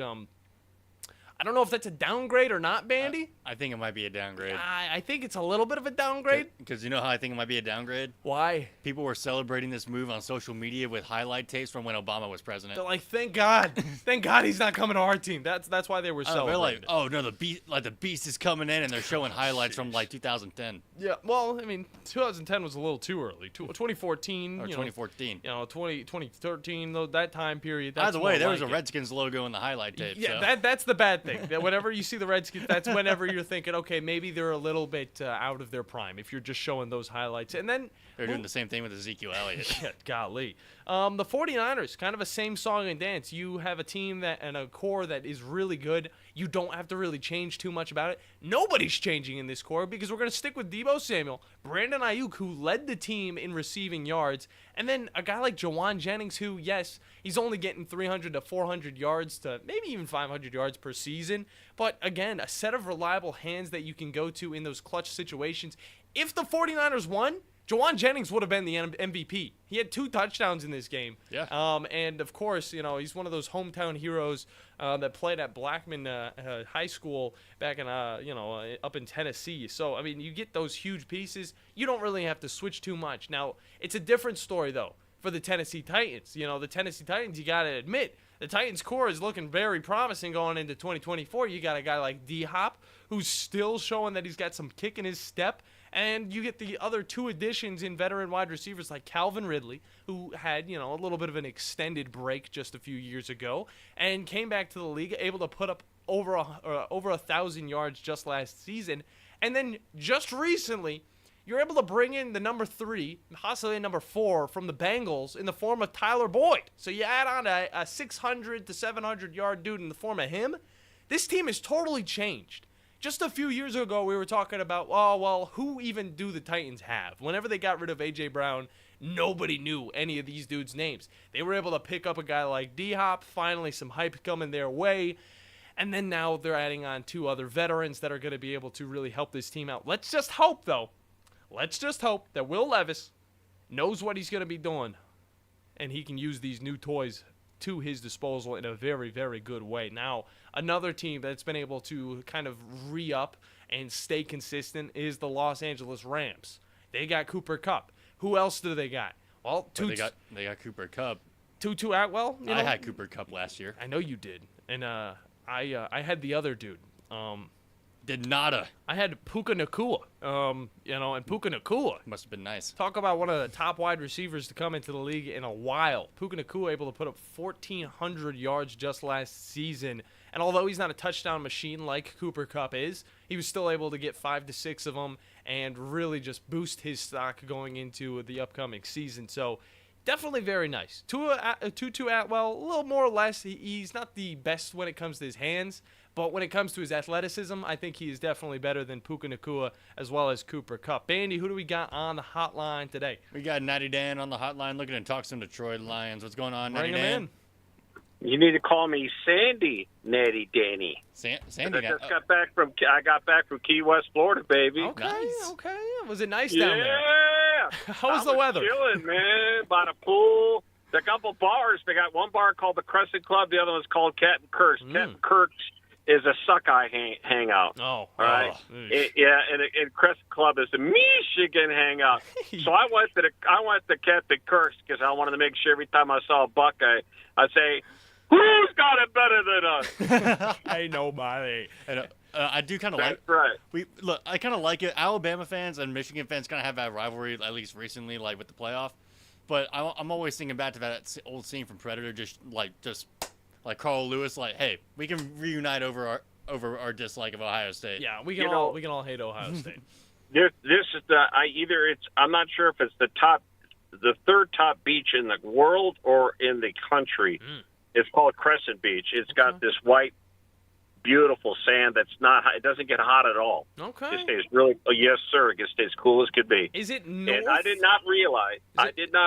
I don't know if that's a downgrade or not, Bandy. I think it might be a downgrade. I think it's a little bit of a downgrade. Because you know how I think it might be a downgrade? Why? People were celebrating this move on social media with highlight tapes from when Obama was president. They're like, thank God. Thank God he's not coming to our team. That's why they were celebrating. They're like, oh, no, the beast is coming in, and they're showing highlights from, 2010. Yeah, well, 2010 was a little too early. 2014. Or 2014. 2013, that time period. By the way, there was a Redskins logo in the highlight tape. Yeah, that's the bad thing. That whenever you see the Redskins, that's whenever you're thinking, okay, maybe they're a little bit out of their prime if you're just showing those highlights. And then they're doing the same thing with Ezekiel Elliott. Yeah, golly. The 49ers, kind of a same song and dance. You have a team and a core that is really good. You don't have to really change too much about it. Nobody's changing in this core because we're going to stick with Deebo Samuel, Brandon Ayuk, who led the team in receiving yards, and then a guy like Jawan Jennings, who, yes, he's only getting 300 to 400 yards to maybe even 500 yards per season. But, again, a set of reliable hands that you can go to in those clutch situations. If the 49ers won, Jawan Jennings would have been the MVP. He had 2 touchdowns in this game. Yeah. And, of course, he's one of those hometown heroes that played at Blackman High School back in, up in Tennessee. So, you get those huge pieces. You don't really have to switch too much. Now, it's a different story, though, for the Tennessee Titans. The Tennessee Titans, you got to admit, the Titans core is looking very promising going into 2024. You got a guy like D-Hop who's still showing that he's got some kick in his step. And you get the other 2 additions in veteran wide receivers like Calvin Ridley, who had, a little bit of an extended break just a few years ago and came back to the league, able to put up over 1,000 yards just last season. And then just recently, you're able to bring in the number 3, possibly number 4 from the Bengals in the form of Tyler Boyd. So you add on a 600 to 700 yard dude in the form of him. This team has totally changed. Just a few years ago, we were talking about, who even do the Titans have? Whenever they got rid of A.J. Brown, nobody knew any of these dudes' names. They were able to pick up a guy like D-Hop, finally some hype coming their way, and then now they're adding on 2 other veterans that are going to be able to really help this team out. Let's just hope, though. Let's just hope that Will Levis knows what he's going to be doing, and he can use these new toys to his disposal in a very, very good way. Now, another team that's been able to kind of re-up and stay consistent is the Los Angeles Rams. They got Cooper Kupp. Who else do they got? Well, they got Cooper Kupp. Tutu Atwell. I had Cooper Kupp last year. I know you did, and I had the other dude. Did nada. I had Puka Nacua. And Puka Nacua must have been nice. Talk about one of the top wide receivers to come into the league in a while. Puka Nacua able to put up 1,400 yards just last season. And although he's not a touchdown machine like Cooper Kupp is, he was still able to get 5 to 6 of them and really just boost his stock going into the upcoming season. So definitely very nice. Tutu Atwell, a little more or less. He's not the best when it comes to his hands, but when it comes to his athleticism, I think he is definitely better than Puka Nacua as well as Cooper Kupp. Bandy, who do we got on the hotline today? We got Natty Dan on the hotline looking to talk some Detroit Lions. What's going on, Natty Bring him Dan? in. You need to call me Sandy Natty Danny. Sandy. I just got back from Key West, Florida, baby. Okay. Was it nice down there? Yeah. How was the weather? Chilling, man. By the pool. There are a couple bars. They got one bar called the Crescent Club. The other one's called Captain Kirk's. Captain Kirk's is a Suckeye hangout. Oh, all right. And Crescent Club is the Michigan hangout. So I went to Captain Kirk's because I wanted to make sure every time I saw a Buckeye, I'd say, "Who's got it better than us?" Ain't nobody. And, I do kind of like. That's right. I kind of like it. Alabama fans and Michigan fans kind of have that rivalry, at least recently, like with the playoff. But I'm always thinking back to that old scene from Predator, just like Carl Lewis, like, hey, we can reunite over our dislike of Ohio State. Yeah, we can all hate Ohio State. This is I'm not sure if it's the third top beach in the world or in the country. It's called Crescent Beach. It's got this white, beautiful sand it doesn't get hot at all. Okay. It stays really, yes, sir. It stays cool as could be. Is it north? And I did not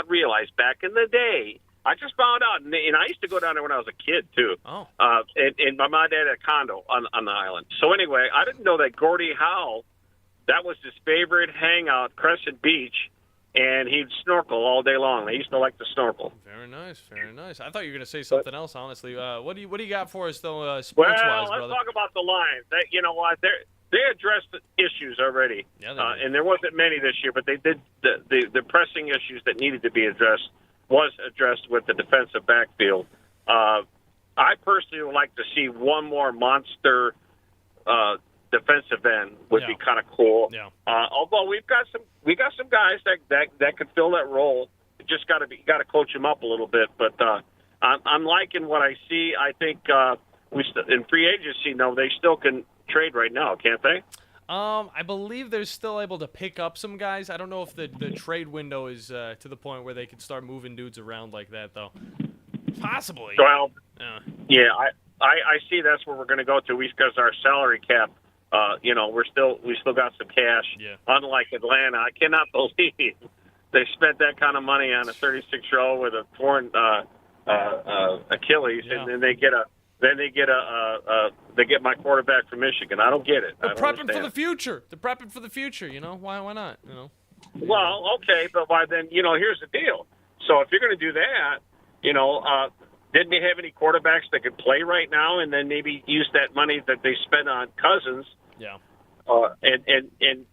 realize back in the day, I just found out, and I used to go down there when I was a kid, too. Oh. And my mom had a condo on the island. So anyway, I didn't know that Gordie Howe, that was his favorite hangout, Crescent Beach, and he'd snorkel all day long. I used to like to snorkel. Very nice, very nice. I thought you were going to say something else, honestly. What do you got for us, though, sports-wise, brother? Let's talk about the Lions. You know what? They addressed the issues already. Yeah, they did. And there wasn't many this year, but they did the pressing issues that needed to be addressed was addressed with the defensive backfield. I personally would like to see one more monster defensive end would be kind of cool. Yeah. Although we got some guys that could fill that role. You just got to coach them up a little bit. But I'm liking what I see. I think in free agency, they still can trade right now, can't they? I believe they're still able to pick up some guys. I don't know if the trade window is to the point where they can start moving dudes around like that, though. Possibly. Well, yeah, I see that's where we're going to go to because our salary cap. We still got some cash. Yeah. Unlike Atlanta, I cannot believe they spent that kind of money on a 36-year-old with a torn Achilles, and then they get my quarterback from Michigan. I don't get it. They're prepping for the future. Why not? Well, okay, but why then? Here's the deal. So if you're going to do that, didn't they have any quarterbacks that could play right now, and then maybe use that money that they spent on Cousins? Yeah. And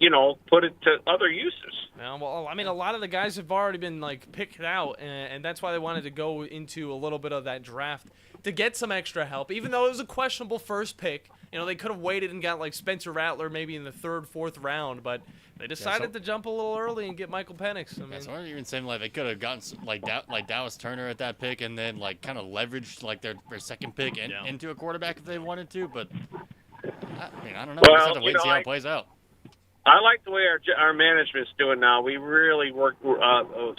put it to other uses. Yeah, well, I mean, a lot of the guys have already been picked out, and that's why they wanted to go into a little bit of that draft to get some extra help. Even though it was a questionable first pick, they could have waited and got Spencer Rattler maybe in the third, fourth round, but they decided to jump a little early and get Michael Penix. I mean, so I'm even saying they could have gotten like Dallas Turner at that pick, and then kind of leveraged their second pick into a quarterback if they wanted to, but. I don't know. Well, we just have to wait and see how it plays out. I like the way our management's doing now. We really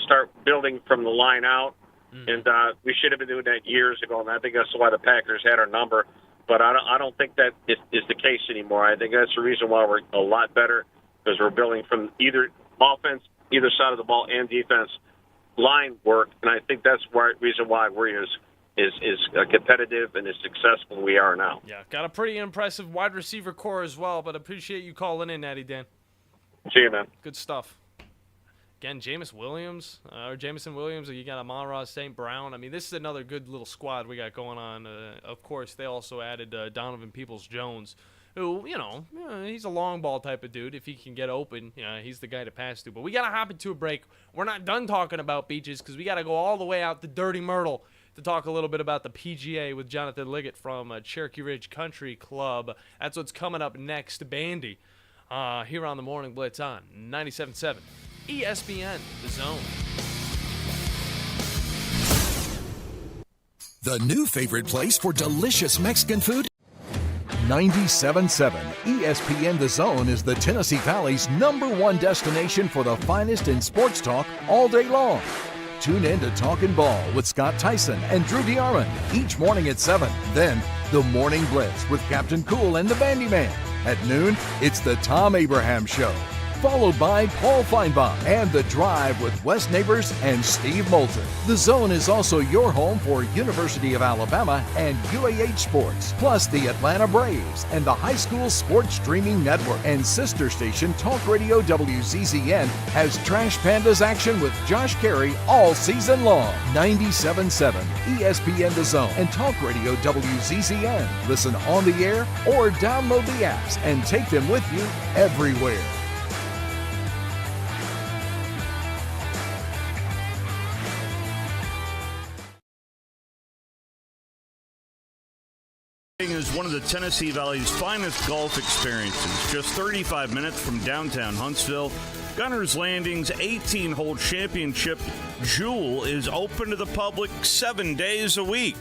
start building from the line out, and we should have been doing that years ago, and I think that's why the Packers had our number. But I don't think that is the case anymore. I think that's the reason why we're a lot better, because we're building from either offense, either side of the ball, and defense line work, and I think that's the reason why we're is competitive and as successful we are now. Yeah, got a pretty impressive wide receiver core as well, but appreciate you calling in, Natty Dan. See you, man. Good stuff. Again, Jameson Williams, you got Amon-Ra St. Brown. I mean, this is another good little squad we got going on. Of course, they also added Donovan Peoples-Jones, who, he's a long ball type of dude. If he can get open, he's the guy to pass to. But we got to hop into a break. We're not done talking about beaches because we got to go all the way out to Dirty Myrtle to talk a little bit about the PGA with Jonathan Liggett from Cherokee Ridge Country Club. That's what's coming up next, Bandy, here on the Morning Blitz on 97.7 ESPN, The Zone. The new favorite place for delicious Mexican food? 97.7 ESPN The Zone is the Tennessee Valley's #1 destination for the finest in sports talk all day long. Tune in to Talkin' Ball with Scott Tyson and Drew DeArmond each morning at 7. Then, The Morning Blitz with Captain Cool and the Bandiman. At noon, it's The Tom Abraham Show, followed by Paul Feinbaum and The Drive with Wes Neighbors and Steve Moulton. The Zone is also your home for University of Alabama and UAH sports, plus the Atlanta Braves and the High School Sports Streaming Network. And sister station Talk Radio WZZN has Trash Pandas action with Josh Carey all season long. 97.7 ESPN The Zone and Talk Radio WZZN. Listen on the air or download the apps and take them with you everywhere. Is one of the Tennessee Valley's finest golf experiences. Just 35 minutes from downtown Huntsville, Gunner's Landing's 18-hole championship Jewel is open to the public 7 days a week.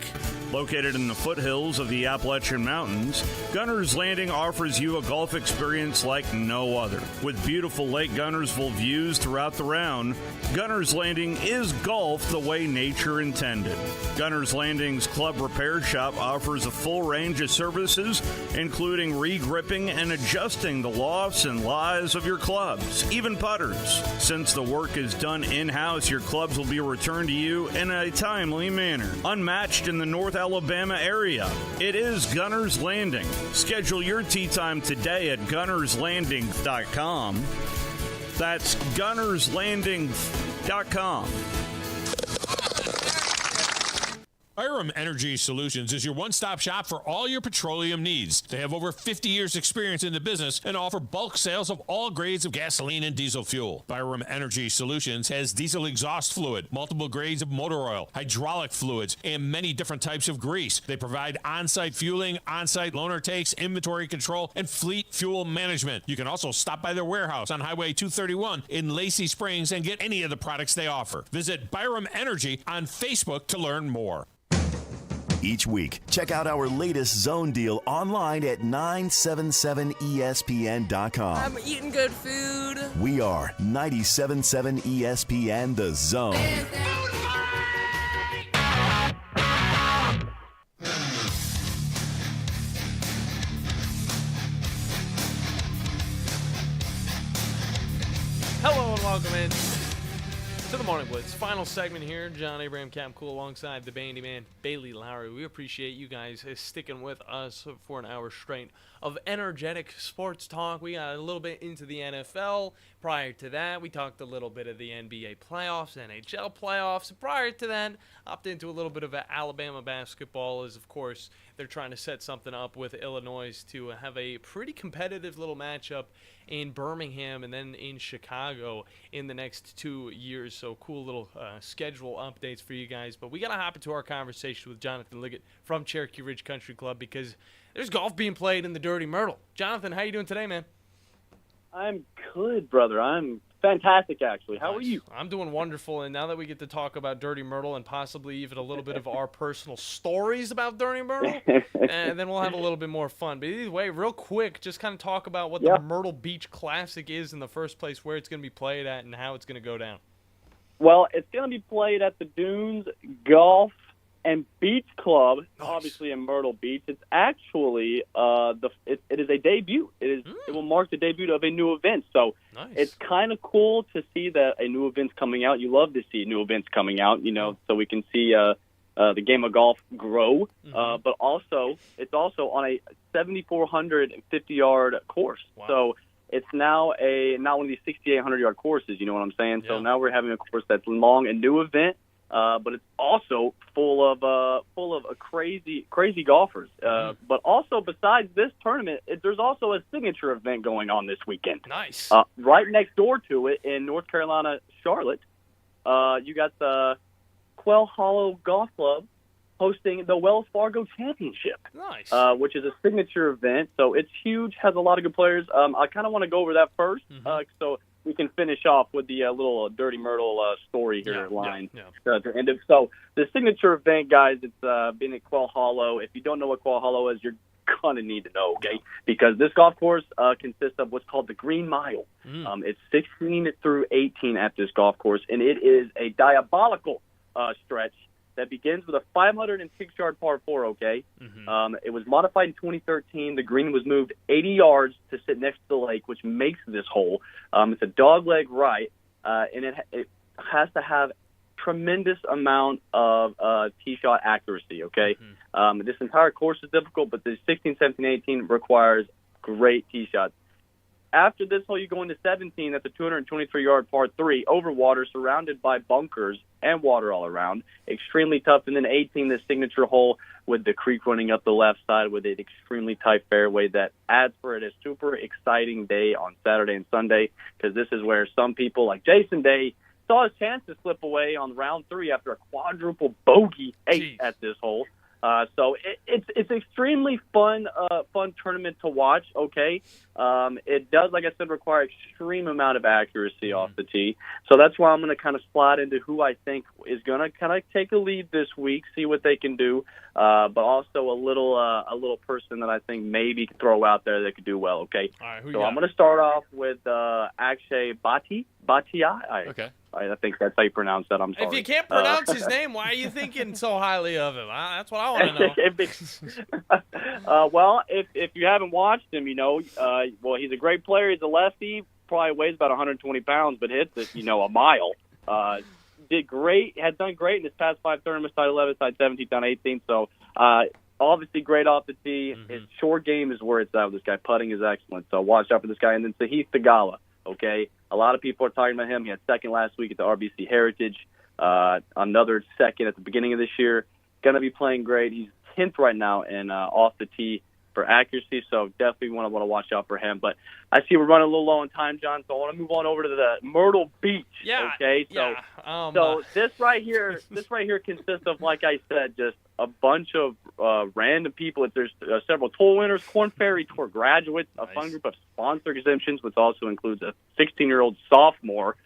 Located in the foothills of the Appalachian Mountains, Gunner's Landing offers you a golf experience like no other. With beautiful Lake Gunnersville views throughout the round, Gunner's Landing is golf the way nature intended. Gunner's Landing's Club Repair Shop offers a full range of services, including re-gripping and adjusting the lofts and lies of your clubs, even putters. Since the work is done in-house, your clubs will be returned to you in a timely manner. Unmatched in the North Alabama area, it is Gunner's Landing. Schedule your tee time today at gunnerslanding.com. That's gunnerslanding.com. Byram Energy Solutions is your one-stop shop for all your petroleum needs. They have over 50 years' experience in the business and offer bulk sales of all grades of gasoline and diesel fuel. Byram Energy Solutions has diesel exhaust fluid, multiple grades of motor oil, hydraulic fluids, and many different types of grease. They provide on-site fueling, on-site loaner takes, inventory control, and fleet fuel management. You can also stop by their warehouse on Highway 231 in Lacey Springs and get any of the products they offer. Visit Byram Energy on Facebook to learn more. Each week, check out our latest Zone deal online at 977ESPN.com. I'm eating good food. We are 97.7 ESPN The Zone. Hello and welcome in to the Morning Blitz. Final segment here. John Abraham, Cap Cool, alongside the Bandiman, Bailey Lowery. We appreciate you guys sticking with us for an hour straight of energetic sports talk. We got a little bit into the NFL. Prior to that, we talked a little bit of the NBA playoffs, NHL playoffs. Prior to that, opted into a little bit of Alabama basketball, as of course they're trying to set something up with Illinois to have a pretty competitive little matchup in Birmingham and then in Chicago in the next 2 years. So cool little schedule updates for you guys. But we got to hop into our conversation with Jonathan Liggett from Cherokee Ridge Country Club because there's golf being played in the Dirty Myrtle. Jonathan, how you doing today, man? I'm good, brother. I'm fantastic, actually. How are you? I'm doing wonderful, and now that we get to talk about Dirty Myrtle and possibly even a little bit of our personal stories about Dirty Myrtle, and then we'll have a little bit more fun. But either way, real quick, just kind of talk about what the Myrtle Beach Classic is in the first place, where it's going to be played at, and how it's going to go down. Well, it's going to be played at the Dunes Golf and Beach Club, obviously in Myrtle Beach. It's actually it is a debut. It will mark the debut of a new event. So it's kind of cool to see that a new event's coming out. You love to see new events coming out, so we can see the game of golf grow. But also, it's also on a 7,450-yard course. Wow. So it's now not one of these 6,800-yard courses. You know what I'm saying? Yeah. So now we're having a course that's long, a new event. But it's also full of crazy golfers. But also, besides this tournament, there's also a signature event going on this weekend. Nice. Right next door to it in North Carolina, Charlotte, you got the Quail Hollow Golf Club hosting the Wells Fargo Championship. Nice. Which is a signature event. So it's huge, has a lot of good players. I kind of want to go over that first. So finish off with the little Dirty Myrtle story here line. Yeah. To end it. So the signature event, guys, it's been at Quail Hollow. If you don't know what Quail Hollow is, you're gonna need to know, okay? Because this golf course consists of what's called the Green Mile. It's 16 through 18 at this golf course, and it is a diabolical stretch that begins with a 506-yard par 4, okay? It was modified in 2013. The green was moved 80 yards to sit next to the lake, which makes this hole. It's a dogleg right, and it has to have tremendous amount of tee shot accuracy, okay? This entire course is difficult, but the 16, 17, 18 requires great tee shots. After this hole, you go into 17. That's a 223-yard par 3 over water, surrounded by bunkers and water all around. Extremely tough. And then 18, the signature hole with the creek running up the left side with an extremely tight fairway that adds for it a super exciting day on Saturday and Sunday, because this is where some people like Jason Day saw his chance to slip away on round 3 after a quadruple bogey 8 at this hole. So it's extremely fun tournament to watch, okay? It does, like I said, require extreme amount of accuracy off the tee. So that's why I'm going to kind of slide into who I think is going to kind of take a lead this week, see what they can do, but also a little person that I think maybe could throw out there that could do well, okay? All right, so I'm going to start off with Akshay Bhatia. Okay. I think that's how you pronounce that. I'm sorry. If you can't pronounce his name, why are you thinking so highly of him? That's what I want to know. Well, if you haven't watched him, you know, well, he's a great player. He's a lefty. Probably weighs about 120 pounds, but hits it, you know, a mile. Did great. Had done great in his past 5 tournaments. Side 11, side 17, down 18. So obviously great off the tee. His short game is where it's at with this guy. Putting is excellent. So watch out for this guy. And then Sahith Theegala. Okay, a lot of people are talking about him. He had second last week at the RBC Heritage, another second at the beginning of this year. Going to be playing great. He's 10th right now in off the tee for accuracy, so definitely want to watch out for him. But I see we're running a little low on time, John, so I want to move on over to the Myrtle Beach. Yeah. Okay. So, so this right here consists of, like I said, just a bunch of random people. There's several tour winners, Korn Ferry Tour graduates, a fun group of sponsor exemptions, which also includes a 16-year-old sophomore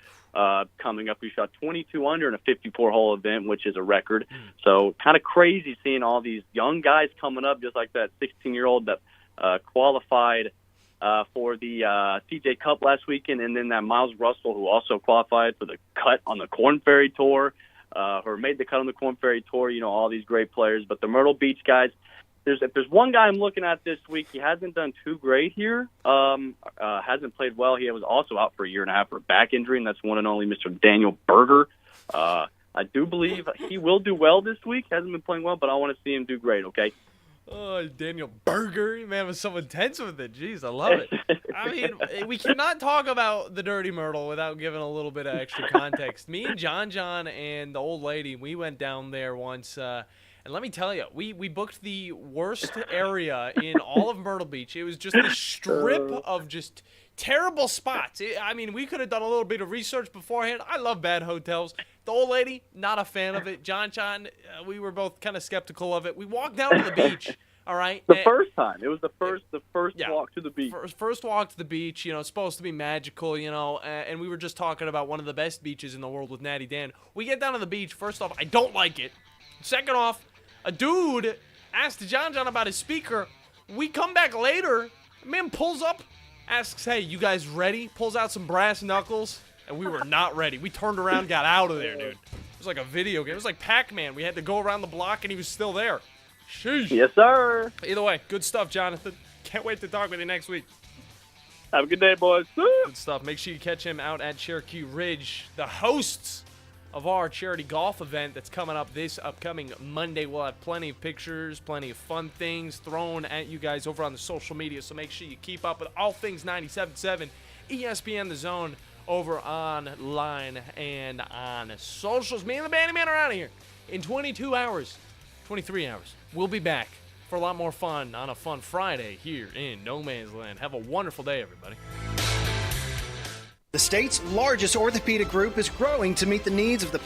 coming up who shot 22 under in a 54-hole event, which is a record. So kind of crazy seeing all these young guys coming up, just like that 16-year-old that qualified for the CJ Cup last weekend, and then that Miles Russell who also qualified for the cut on the Korn Ferry Tour, or made the cut on the Korn Ferry Tour. You know, all these great players. But the Myrtle Beach guys, if there's one guy I'm looking at this week, he hasn't done too great here. Hasn't played well. He was also out for a year and a half for a back injury, and that's one and only Mr. Daniel Berger. I do believe he will do well this week. Hasn't been playing well, but I want to see him do great, okay? Oh, Daniel Berger, man, was so intense with it. Jeez, I love it. I mean, we cannot talk about the Dirty Myrtle without giving a little bit of extra context. Me and John and the old lady, we went down there once, and let me tell you, we booked the worst area in all of Myrtle Beach. It was just a strip of just terrible spots. I mean, we could have done a little bit of research beforehand. I love bad hotels. The old lady, not a fan of it. John, we were both kind of skeptical of it. We walked down to the beach, all right? First time. It was the first walk to the beach. First walk to the beach, you know, it's supposed to be magical, you know, and we were just talking about one of the best beaches in the world with Natty Dan. We get down to the beach. First off, I don't like it. Second off, a dude asked John about his speaker. We come back later. Man pulls up, asks, hey, you guys ready? Pulls out some brass knuckles. And we were not ready. We turned around, got out of there, dude. It was like a video game. It was like Pac-Man. We had to go around the block, and he was still there. Sheesh. Yes, sir. Either way, good stuff, Jonathan. Can't wait to talk with you next week. Have a good day, boys. Good stuff. Make sure you catch him out at Cherokee Ridge. The hosts of our charity golf event that's coming up this upcoming Monday. We'll have plenty of pictures, plenty of fun things thrown at you guys over on the social media, so make sure you keep up with all things 97.7, ESPN The Zone, over online and on socials. Me and the Bandiman are out of here in 23 hours. We'll be back for a lot more fun on a fun Friday here in No Man's Land. Have a wonderful day, everybody. The state's largest orthopedic group is growing to meet the needs of the